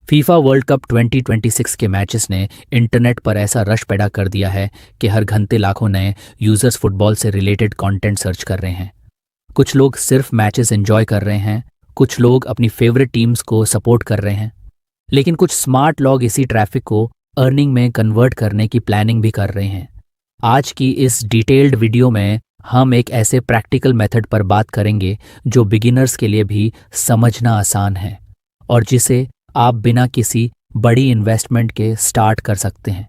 FIFA world cup 2026 के matches ने internet पर ऐसा रश पैदा कर दिया है कि हर घंटे लाखों नए यूजर्स फुटबॉल से रिलेटेड कंटेंट सर्च कर रहे हैं। कुछ लोग सिर्फ मैचेस एंजॉय कर रहे हैं, कुछ लोग अपनी फेवरेट टीम्स को सपोर्ट कर रहे हैं, लेकिन कुछ स्मार्ट लोग इसी ट्रैफिक को अर्निंग में कन्वर्ट करने की प्लानिंग भी कर रहे हैं। आज की इस डिटेल्ड वीडियो में हम एक ऐसे प्रैक्टिकल मेथड पर बात करेंगे जो बिगिनर्स के लिए भी समझना आसान है और जिसे आप बिना किसी बड़ी इन्वेस्टमेंट के स्टार्ट कर सकते हैं।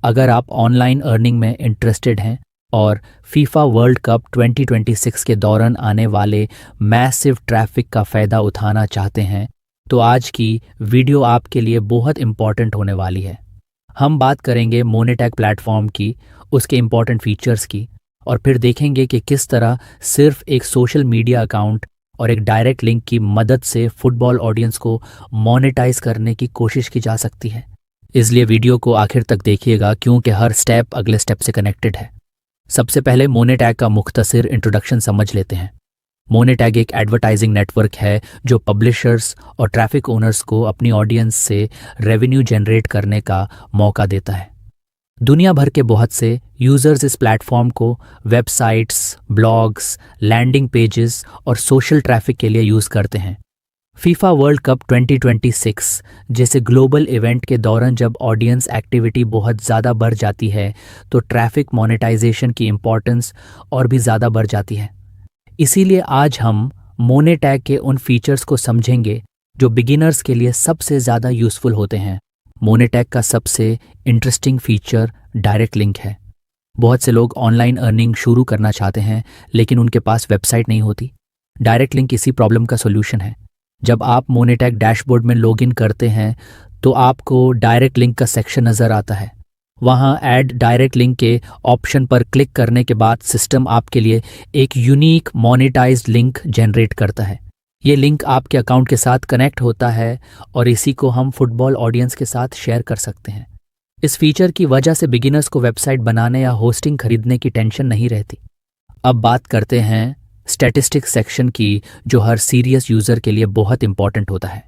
अगर आप ऑनलाइन अर्निंग में इंटरेस्टेड हैं और फीफा वर्ल्ड कप 2026 के दौरान आने वाले मैसिव ट्रैफिक का फ़ायदा उठाना चाहते हैं तो आज की वीडियो आपके लिए बहुत इम्पॉर्टेंट होने वाली है। हम बात करेंगे मोनेटैग प्लेटफॉर्म की, उसके इम्पॉर्टेंट फीचर्स की, और फिर देखेंगे कि किस तरह सिर्फ एक सोशल मीडिया अकाउंट और एक डायरेक्ट लिंक की मदद से फुटबॉल ऑडियंस को मोनेटाइज करने की कोशिश की जा सकती है। इसलिए वीडियो को आखिर तक देखिएगा क्योंकि हर स्टेप अगले स्टेप से कनेक्टेड है। सबसे पहले मोनेटैग का मुख्तसर इंट्रोडक्शन समझ लेते हैं। मोनेटैग एक एडवर्टाइजिंग नेटवर्क है जो पब्लिशर्स और ट्रैफिक ओनर्स को अपनी ऑडियंस से रेवेन्यू जनरेट करने का मौका देता है। दुनिया भर के बहुत से यूजर्स इस प्लेटफॉर्म को वेबसाइट्स, ब्लॉग्स, लैंडिंग पेजेस और सोशल ट्रैफिक के लिए यूज़ करते हैं। फीफा वर्ल्ड कप 2026 जैसे ग्लोबल इवेंट के दौरान जब ऑडियंस एक्टिविटी बहुत ज़्यादा बढ़ जाती है तो ट्रैफिक मोनेटाइजेशन की इम्पॉर्टेंस और भी ज़्यादा बढ़ जाती है। इसीलिए आज हम मोनेटैग के उन फीचर्स को समझेंगे जो बिगिनर्स के लिए सबसे ज़्यादा यूज़फुल होते हैं। मोनेटैग का सबसे इंटरेस्टिंग फीचर डायरेक्ट लिंक है। बहुत से लोग ऑनलाइन अर्निंग शुरू करना चाहते हैं लेकिन उनके पास वेबसाइट नहीं होती। डायरेक्ट लिंक इसी प्रॉब्लम का सॉल्यूशन है। जब आप मोनेटैग डैशबोर्ड में लॉगिन करते हैं तो आपको डायरेक्ट लिंक का सेक्शन नज़र आता है। वहाँ ऐड डायरेक्ट लिंक के ऑप्शन पर क्लिक करने के बाद सिस्टम आपके लिए एक यूनिक मोनेटाइज्ड लिंक जनरेट करता है। ये लिंक आपके अकाउंट के साथ कनेक्ट होता है और इसी को हम फुटबॉल ऑडियंस के साथ शेयर कर सकते हैं। इस फीचर की वजह से बिगिनर्स को वेबसाइट बनाने या होस्टिंग खरीदने की टेंशन नहीं रहती। अब बात करते हैं स्टैटिस्टिक्स सेक्शन की, जो हर सीरियस यूज़र के लिए बहुत इंपॉर्टेंट होता है।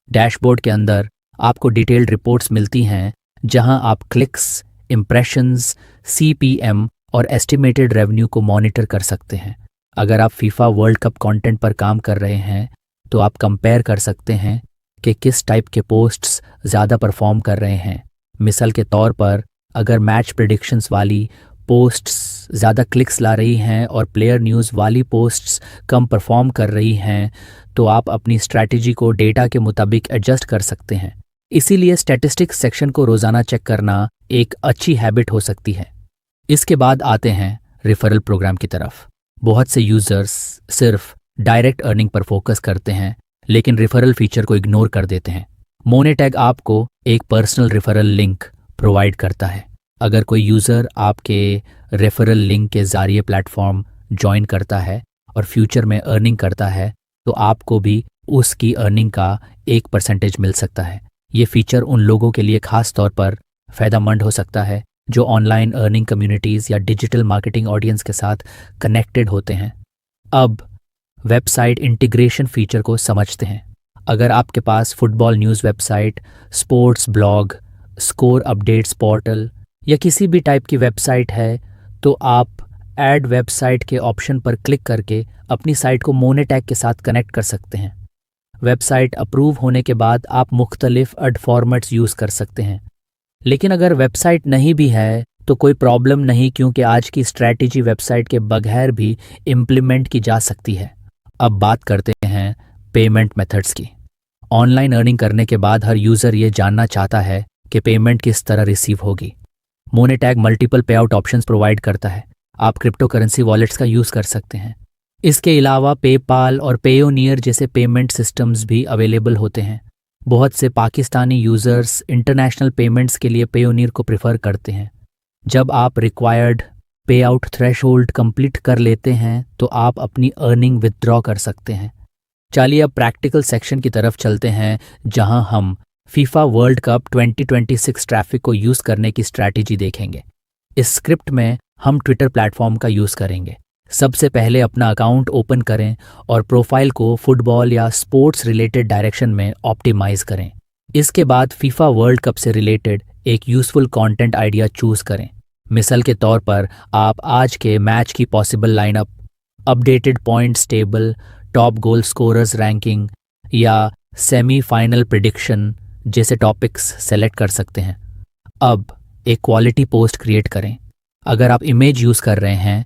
डैशबोर्ड के अंदर आपको डिटेल्ड रिपोर्ट्स मिलती हैं जहां आप क्लिक्स, इम्प्रेशंस, CPM और एस्टिमेटेड रेवेन्यू को मॉनिटर कर सकते हैं। अगर आप फीफा वर्ल्ड कप कंटेंट पर काम कर रहे हैं तो आप कंपेयर कर सकते हैं कि किस टाइप के पोस्ट्स ज़्यादा परफॉर्म कर रहे हैं। मिसाल के तौर पर अगर मैच प्रेडिक्शंस वाली पोस्ट्स ज़्यादा क्लिक्स ला रही हैं और प्लेयर न्यूज़ वाली पोस्ट्स कम परफॉर्म कर रही हैं तो आप अपनी स्ट्रैटेजी को डेटा के मुताबिक एडजस्ट कर सकते हैं। इसीलिए स्टैटिस्टिक्स सेक्शन को रोज़ाना चेक करना एक अच्छी हैबिट हो सकती है। इसके बाद आते हैं रेफरल प्रोग्राम की तरफ। बहुत से यूज़र्स सिर्फ डायरेक्ट अर्निंग पर फोकस करते हैं लेकिन रेफरल फीचर को इग्नोर कर देते हैं। मोनेटैग आपको एक पर्सनल रेफरल लिंक प्रोवाइड करता है। अगर कोई यूज़र आपके रेफरल लिंक के ज़रिए प्लेटफॉर्म ज्वाइन करता है और फ्यूचर में अर्निंग करता है तो आपको भी उसकी अर्निंग का 1% मिल सकता है। ये फीचर उन लोगों के लिए ख़ास तौर पर फ़ायदेमंद हो सकता है जो ऑनलाइन अर्निंग कम्युनिटीज़ या डिजिटल मार्केटिंग ऑडियंस के साथ कनेक्टेड होते हैं। अब वेबसाइट इंटीग्रेशन फीचर को समझते हैं। अगर आपके पास football news website, sports blog, score updates portal या किसी भी टाइप की वेबसाइट है तो आप ऐड वेबसाइट के ऑप्शन पर क्लिक करके अपनी साइट को मोनेटैग के साथ कनेक्ट कर सकते हैं। वेबसाइट अप्रूव होने के बाद आप मुख्तलिफ ऐड फॉर्मेट्स यूज़ कर सकते हैं। लेकिन अगर वेबसाइट नहीं भी है तो कोई प्रॉब्लम नहीं, क्योंकि आज की स्ट्रैटेजी वेबसाइट के बगैर भी इम्प्लीमेंट की जा सकती है। अब बात करते हैं पेमेंट मेथड्स की। ऑनलाइन अर्निंग करने के बाद हर यूज़र ये जानना चाहता है कि पेमेंट किस तरह रिसीव होगी। मोनेटैग मल्टीपल पे आउट ऑप्शंस प्रोवाइड करता है। आप क्रिप्टो करेंसी वॉलेट्स का यूज़ कर सकते हैं। इसके अलावा पेपाल और पेयोनियर जैसे पेमेंट सिस्टम्स भी अवेलेबल होते हैं। बहुत से पाकिस्तानी यूज़र्स इंटरनेशनल पेमेंट्स के लिए पेयोनियर को प्रेफर करते हैं। जब आप रिक्वायर्ड पे आउट थ्रेशोल्ड कंप्लीट कर लेते हैं तो आप अपनी अर्निंग विथड्रॉ कर सकते हैं। चलिए अब प्रैक्टिकल सेक्शन की तरफ चलते हैं जहां हम फीफा वर्ल्ड कप 2026 ट्रैफिक को यूज़ करने की स्ट्रैटेजी देखेंगे। इस स्क्रिप्ट में हम ट्विटर प्लेटफॉर्म का यूज़ करेंगे। सबसे पहले अपना अकाउंट ओपन करें और प्रोफाइल को फुटबॉल या स्पोर्ट्स रिलेटेड डायरेक्शन में ऑप्टिमाइज़ करें। इसके बाद फीफा वर्ल्ड कप से रिलेटेड एक यूजफुल कंटेंट आइडिया चूज करें। मिसाल के तौर पर आप आज के मैच की possible lineup, updated points table, top goal scorers ranking या सेमीफाइनल प्रिडिक्शन जैसे टॉपिक्स सेलेक्ट कर सकते हैं। अब एक क्वालिटी पोस्ट क्रिएट करें। अगर आप इमेज यूज़ कर रहे हैं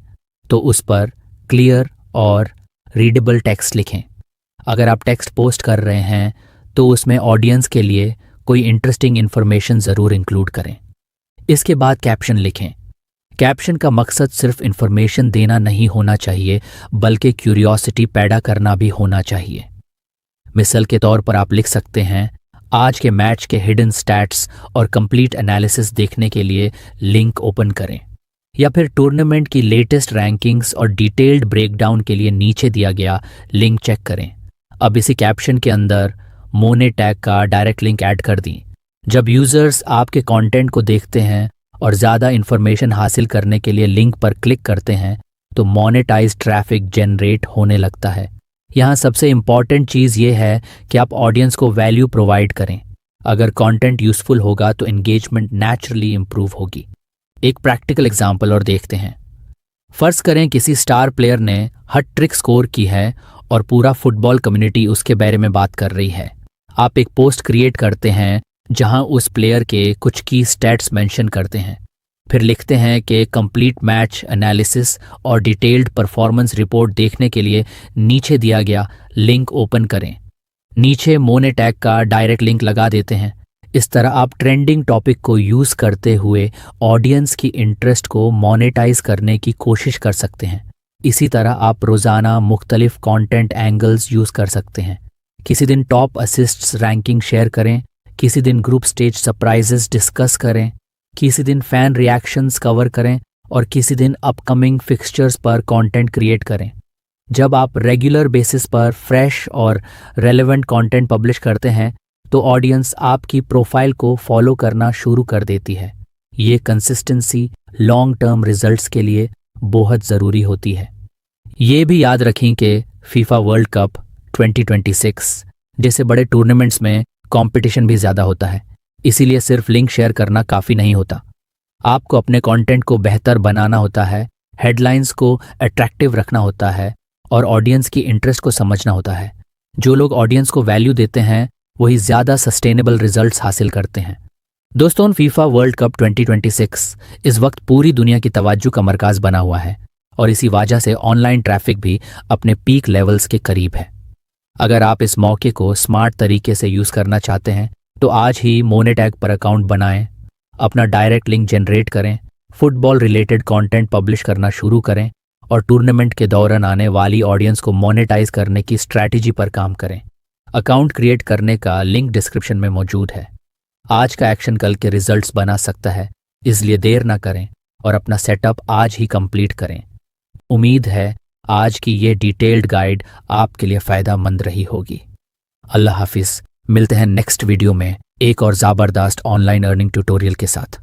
तो उस पर क्लियर और रीडेबल टेक्स्ट लिखें। अगर आप टेक्स्ट पोस्ट कर रहे हैं तो उसमें ऑडियंस के लिए कोई इंटरेस्टिंग इन्फॉर्मेशन ज़रूर इंक्लूड करें। इसके बाद कैप्शन लिखें। कैप्शन का मकसद सिर्फ इन्फॉर्मेशन देना नहीं होना चाहिए, बल्कि क्यूरियोसिटी पैदा करना भी होना चाहिए। मिसाल के तौर पर आप लिख सकते हैं, आज के मैच के हिडन स्टैट्स और कंप्लीट एनालिसिस देखने के लिए लिंक ओपन करें। या फिर टूर्नामेंट की लेटेस्ट रैंकिंग्स और डिटेल्ड ब्रेकडाउन के लिए नीचे दिया गया लिंक चेक करें। अब इसी कैप्शन के अंदर मोने टैग का डायरेक्ट लिंक ऐड कर दी। जब यूज़र्स आपके कंटेंट को देखते हैं और ज़्यादा इन्फॉर्मेशन हासिल करने के लिए लिंक पर क्लिक करते हैं तो मोनेटाइज ट्रैफिक जनरेट होने लगता है। यहाँ सबसे इम्पॉर्टेंट चीज़ ये है कि आप ऑडियंस को वैल्यू प्रोवाइड करें। अगर कंटेंट यूज़फुल होगा तो एंगेजमेंट नेचुरली इम्प्रूव होगी। एक प्रैक्टिकल एग्जाम्पल और देखते हैं। फ़र्ज़ करें किसी स्टार प्लेयर ने हट ट्रिक स्कोर की है और पूरा फुटबॉल कम्युनिटी उसके बारे में बात कर रही है। आप एक पोस्ट क्रिएट करते हैं जहां उस प्लेयर के कुछ की स्टैट्स मेंशन करते हैं, फिर लिखते हैं कि कंप्लीट मैच एनालिसिस और डिटेल्ड परफॉर्मेंस रिपोर्ट देखने के लिए नीचे दिया गया लिंक ओपन करें। नीचे मोने टैग का डायरेक्ट लिंक लगा देते हैं। इस तरह आप ट्रेंडिंग टॉपिक को यूज़ करते हुए ऑडियंस की इंटरेस्ट को मोनेटाइज करने की कोशिश कर सकते हैं। इसी तरह आप रोज़ाना मुख्तलिफ कंटेंट एंगल्स यूज़ कर सकते हैं। किसी दिन टॉप असिस्ट्स रैंकिंग शेयर करें, किसी दिन ग्रुप स्टेज सरप्राइजेस डिस्कस करें, किसी दिन फैन रिएक्शंस कवर करें और किसी दिन अपकमिंग फिक्सचर्स पर कंटेंट क्रिएट करें। जब आप रेगुलर बेसिस पर फ्रेश और रेलेवेंट कंटेंट पब्लिश करते हैं तो ऑडियंस आपकी प्रोफाइल को फॉलो करना शुरू कर देती है। ये कंसिस्टेंसी लॉन्ग टर्म रिजल्ट्स के लिए बहुत ज़रूरी होती है। ये भी याद रखें कि फीफा वर्ल्ड कप 2026 जैसे बड़े टूर्नामेंट्स में कंपटीशन भी ज़्यादा होता है, इसीलिए सिर्फ लिंक शेयर करना काफ़ी नहीं होता। आपको अपने कंटेंट को बेहतर बनाना होता है, हेडलाइंस को अट्रैक्टिव रखना होता है और ऑडियंस की इंटरेस्ट को समझना होता है। जो लोग ऑडियंस को वैल्यू देते हैं वही ज़्यादा सस्टेनेबल रिजल्ट्स हासिल करते हैं। दोस्तों, फीफा वर्ल्ड कप 2026 इस वक्त पूरी दुनिया की तवज्जो का मरकज़ बना हुआ है और इसी वजह से ऑनलाइन ट्रैफिक भी अपने पीक लेवल्स के करीब है। अगर आप इस मौके को स्मार्ट तरीके से यूज़ करना चाहते हैं तो आज ही मोने टैग पर अकाउंट बनाएं, अपना डायरेक्ट लिंक जनरेट करें, फुटबॉल रिलेटेड कंटेंट पब्लिश करना शुरू करें और टूर्नामेंट के दौरान आने वाली ऑडियंस को मोनेटाइज करने की स्ट्रैटेजी पर काम करें। अकाउंट क्रिएट करने का लिंक डिस्क्रिप्शन में मौजूद है। आज का एक्शन कल के रिजल्ट्स बना सकता है, इसलिए देर ना करें और अपना सेटअप आज ही कंप्लीट करें। उम्मीद है आज की ये डिटेल्ड गाइड आपके लिए फ़ायदेमंद रही होगी। अल्लाह हाफिज़। मिलते हैं नेक्स्ट वीडियो में एक और ज़बरदस्त ऑनलाइन अर्निंग ट्यूटोरियल के साथ।